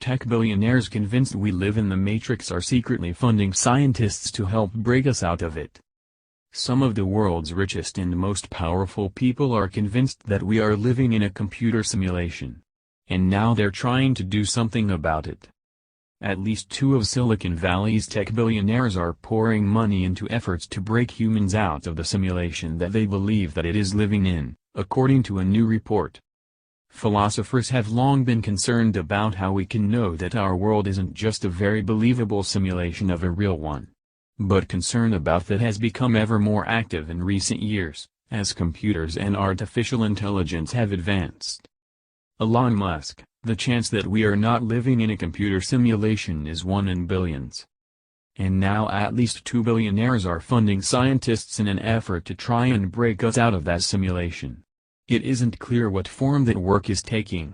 Tech billionaires convinced we live in the Matrix are secretly funding scientists to help break us out of it. Some of the world's richest and most powerful people are convinced that we are living in a computer simulation. And now they're trying to do something about it. At least two of Silicon Valley's tech billionaires are pouring money into efforts to break humans out of the simulation that they believe that it is living in, according to a new report. Philosophers have long been concerned about how we can know that our world isn't just a very believable simulation of a real one. But concern about that has become ever more active in recent years, as computers and artificial intelligence have advanced. Elon Musk, the chance that we are not living in a computer simulation is 1 in billions. And now at least 2 billionaires are funding scientists in an effort to try and break us out of that simulation. It isn't clear what form that work is taking.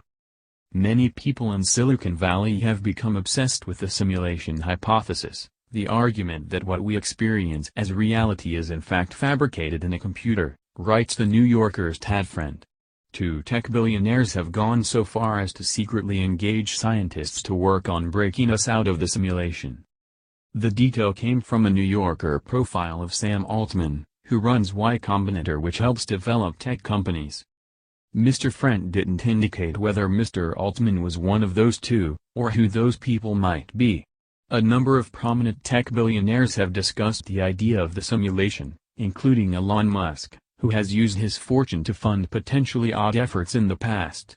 Many people in Silicon Valley have become obsessed with the simulation hypothesis, the argument that what we experience as reality is in fact fabricated in a computer, writes the New Yorker's Tad Friend. Two tech billionaires have gone so far as to secretly engage scientists to work on breaking us out of the simulation. The detail came from a New Yorker profile of Sam Altman, who runs Y Combinator, which helps develop tech companies. Mr. Friend didn't indicate whether Mr. Altman was one of those two, or who those people might be. A number of prominent tech billionaires have discussed the idea of the simulation, including Elon Musk, who has used his fortune to fund potentially odd efforts in the past.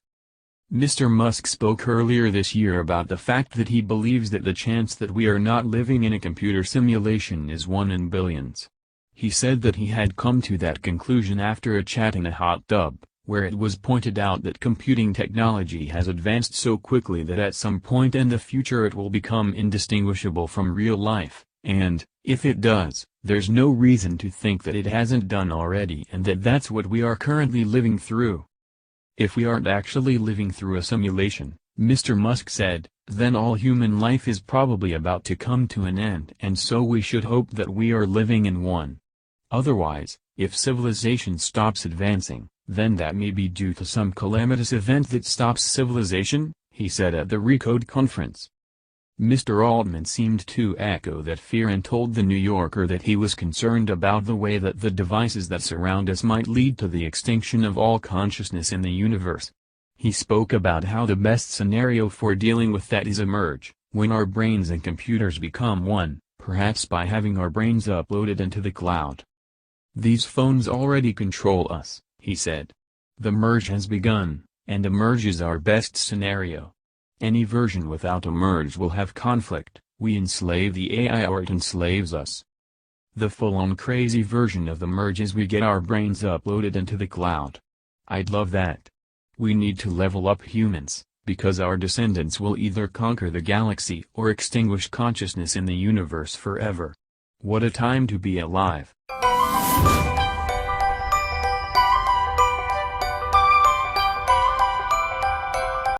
Mr. Musk spoke earlier this year about the fact that he believes that the chance that we are not living in a computer simulation is 1 in billions. He said that he had come to that conclusion after a chat in a hot tub, where it was pointed out that computing technology has advanced so quickly that at some point in the future it will become indistinguishable from real life, and, if it does, there's no reason to think that it hasn't done already and that that's what we are currently living through. If we aren't actually living through a simulation, Mr. Musk said, then all human life is probably about to come to an end, and so we should hope that we are living in one. Otherwise, if civilization stops advancing, then that may be due to some calamitous event that stops civilization, he said at the Recode conference. Mr. Altman seemed to echo that fear and told the New Yorker that he was concerned about the way that the devices that surround us might lead to the extinction of all consciousness in the universe. He spoke about how the best scenario for dealing with that is a merge, when our brains and computers become one, perhaps by having our brains uploaded into the cloud. These phones already control us, he said. The merge has begun, and a merge is our best scenario. Any version without a merge will have conflict. We enslave the AI or it enslaves us. The full-on crazy version of the merge is we get our brains uploaded into the cloud. I'd love that. We need to level up humans, because our descendants will either conquer the galaxy or extinguish consciousness in the universe forever. What a time to be alive.